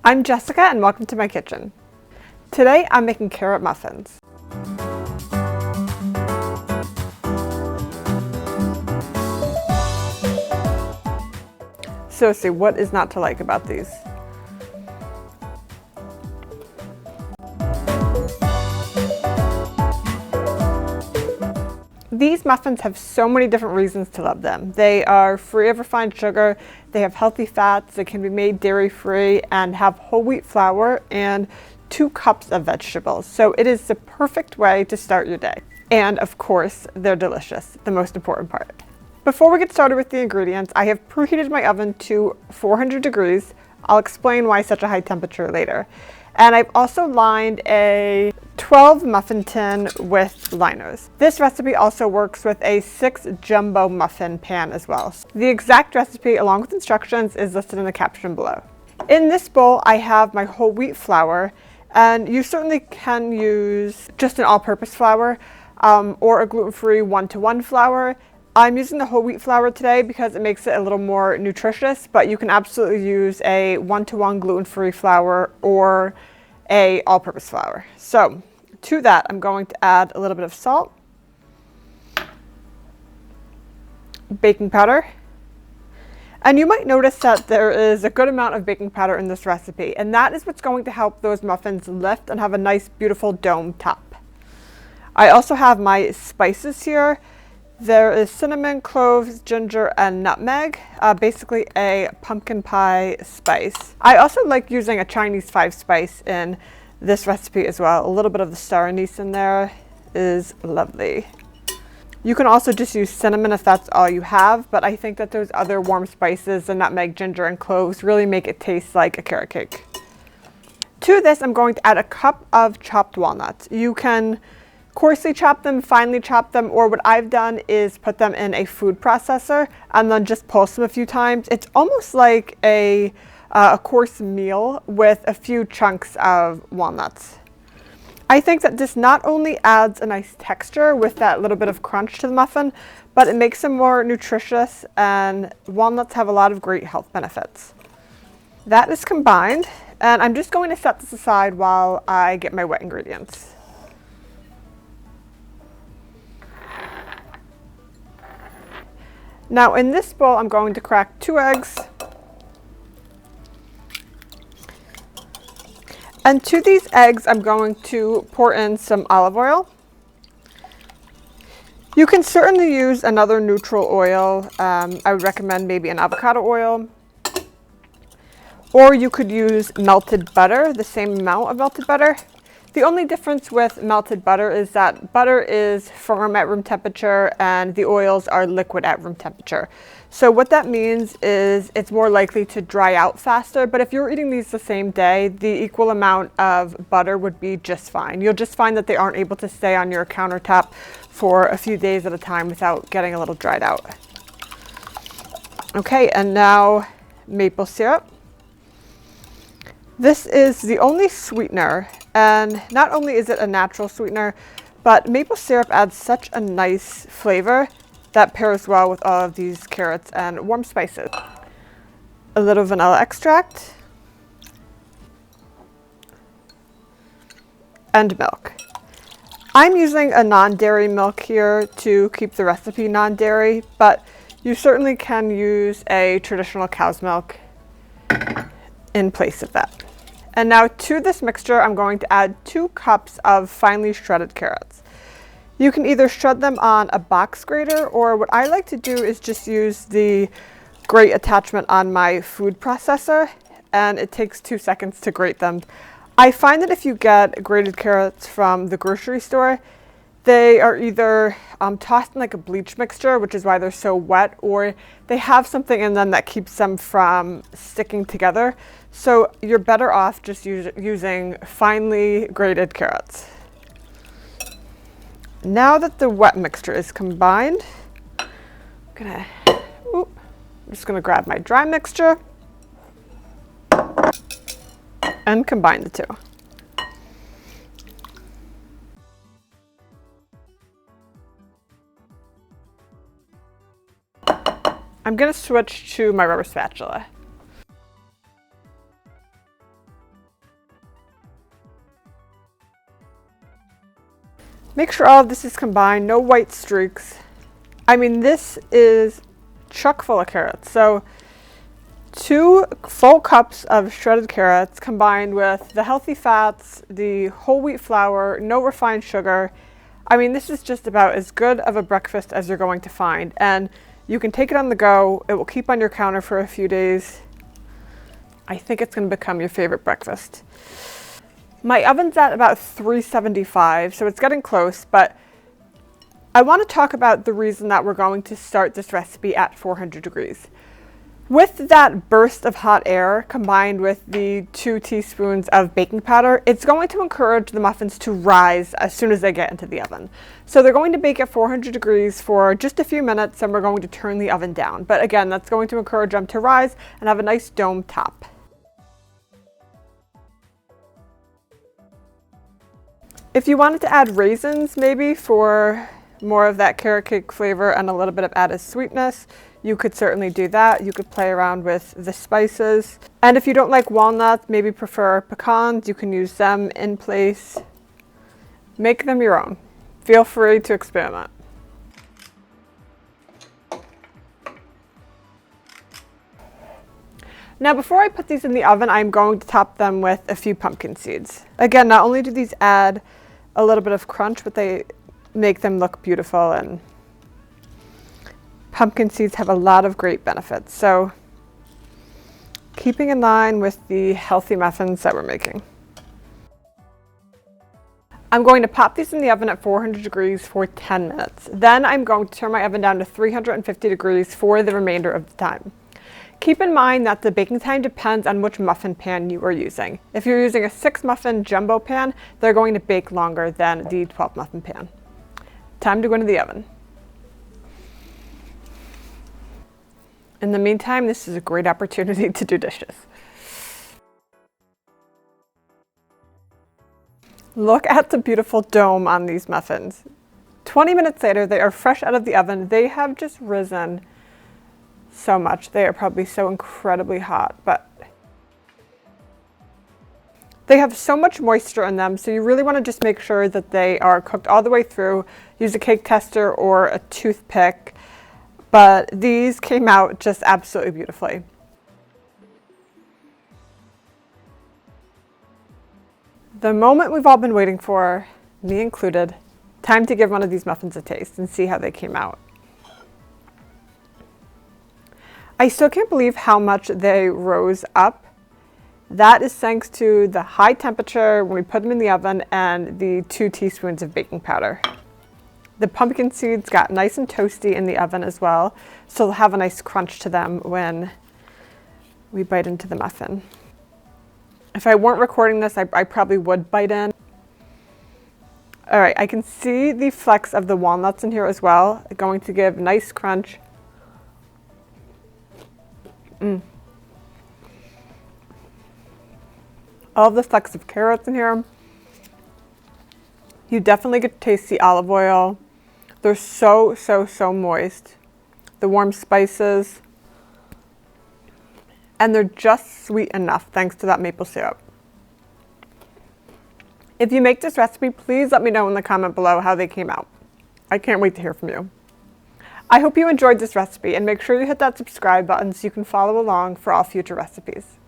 I'm Jessica and welcome to my kitchen. Today I'm making carrot muffins. Seriously, what is not to like about these? These muffins have so many different reasons to love them. They are free of refined sugar, they have healthy fats, they can be made dairy-free, and have whole wheat flour and 2 cups of vegetables. So it is the perfect way to start your day. And of course, they're delicious, the most important part. Before we get started with the ingredients, I have preheated my oven to 400 degrees. I'll explain why such a high temperature later. And I've also lined a 12 muffin tin with liners. This recipe also works with a 6 jumbo muffin pan as well. The exact recipe along with instructions is listed in the caption below. In this bowl I have my whole wheat flour, and you certainly can use just an all-purpose flour or a gluten-free 1-to-1 flour. I'm using the whole wheat flour today because it makes it a little more nutritious, but you can absolutely use a 1-to-1 gluten-free flour or a all-purpose flour. So to that, I'm going to add a little bit of salt, baking powder, and you might notice that there is a good amount of baking powder in this recipe, and that is what's going to help those muffins lift and have a nice, beautiful dome top. I also have my spices here. There is cinnamon, cloves, ginger, and nutmeg, basically a pumpkin pie spice. I also like using a Chinese 5-spice in this recipe as well. A little bit of the star anise in there is lovely. You can also just use cinnamon if that's all you have, but I think that those other warm spices, the nutmeg, ginger, and cloves, really make it taste like a carrot cake. To this, I'm going to add a cup of chopped walnuts. You can coarsely chop them, finely chop them, or what I've done is put them in a food processor and then just pulse them a few times. It's almost like a course meal with a few chunks of walnuts. I think that this not only adds a nice texture with that little bit of crunch to the muffin, but it makes them more nutritious, and walnuts have a lot of great health benefits. That is combined, and I'm just going to set this aside while I get my wet ingredients. Now in this bowl, I'm going to crack 2 eggs. And to these eggs, I'm going to pour in some olive oil. You can certainly use another neutral oil. I would recommend maybe an avocado oil. Or you could use melted butter, the same amount of melted butter. The only difference with melted butter is that butter is firm at room temperature and the oils are liquid at room temperature. So what that means is it's more likely to dry out faster, but if you're eating these the same day, the equal amount of butter would be just fine. You'll just find that they aren't able to stay on your countertop for a few days at a time without getting a little dried out. Okay, and now maple syrup. This is the only sweetener, and not only is it a natural sweetener, but maple syrup adds such a nice flavor that pairs well with all of these carrots and warm spices. A little vanilla extract, and milk. I'm using a non-dairy milk here to keep the recipe non-dairy, but you certainly can use a traditional cow's milk in place of that. And now to this mixture, I'm going to add 2 cups of finely shredded carrots. You can either shred them on a box grater, or what I like to do is just use the grate attachment on my food processor, and it takes 2 seconds to grate them. I find that if you get grated carrots from the grocery store, they are either tossed in like a bleach mixture, which is why they're so wet, or they have something in them that keeps them from sticking together. So you're better off just using finely grated carrots. Now that the wet mixture is combined, I'm just gonna grab my dry mixture and combine the 2. I'm going to switch to my rubber spatula. Make sure all of this is combined, no white streaks. I mean, this is chock full of carrots. So 2 full cups of shredded carrots combined with the healthy fats, the whole wheat flour, no refined sugar. I mean, this is just about as good of a breakfast as you're going to find. And you can take it on the go. It will keep on your counter for a few days. I think it's going to become your favorite breakfast. My oven's at about 375, so it's getting close, but I want to talk about the reason that we're going to start this recipe at 400 degrees. With that burst of hot air combined with the 2 teaspoons of baking powder, it's going to encourage the muffins to rise as soon as they get into the oven. So they're going to bake at 400 degrees for just a few minutes, and we're going to turn the oven down. But again, that's going to encourage them to rise and have a nice dome top. If you wanted to add raisins maybe for more of that carrot cake flavor and a little bit of added sweetness, you could certainly do that. You could play around with the spices. And if you don't like walnuts, maybe prefer pecans, you can use them in place. Make them your own. Feel free to experiment. Now before I put these in the oven, I'm going to top them with a few pumpkin seeds. Again, not only do these add a little bit of crunch, but they make them look beautiful, and pumpkin seeds have a lot of great benefits. So keeping in line with the healthy muffins that we're making. I'm going to pop these in the oven at 400 degrees for 10 minutes. Then I'm going to turn my oven down to 350 degrees for the remainder of the time. Keep in mind that the baking time depends on which muffin pan you are using. If you're using a 6 muffin jumbo pan, they're going to bake longer than the 12 muffin pan. Time to go into the oven. In the meantime, this is a great opportunity to do dishes. Look at the beautiful dome on these muffins. 20 minutes later, they are fresh out of the oven. They have just risen so much. They are probably so incredibly hot, but they have so much moisture in them, so you really want to just make sure that they are cooked all the way through. Use a cake tester or a toothpick, but these came out just absolutely beautifully. The moment we've all been waiting for, me included. Time to give one of these muffins a taste and see how they came out. I still can't believe how much they rose up. That is thanks to the high temperature when we put them in the oven and the 2 teaspoons of baking powder. The pumpkin seeds got nice and toasty in the oven as well, so they'll have a nice crunch to them when we bite into the muffin. If I weren't recording this, I probably would bite in. All right, I can see the flecks of the walnuts in here as well, going to give a nice crunch. All the flecks of carrots in here. You definitely get to taste the olive oil. They're so moist. The warm spices. And they're just sweet enough thanks to that maple syrup. If you make this recipe, please let me know in the comment below how they came out. I can't wait to hear from you. I hope you enjoyed this recipe, and make sure you hit that subscribe button so you can follow along for all future recipes.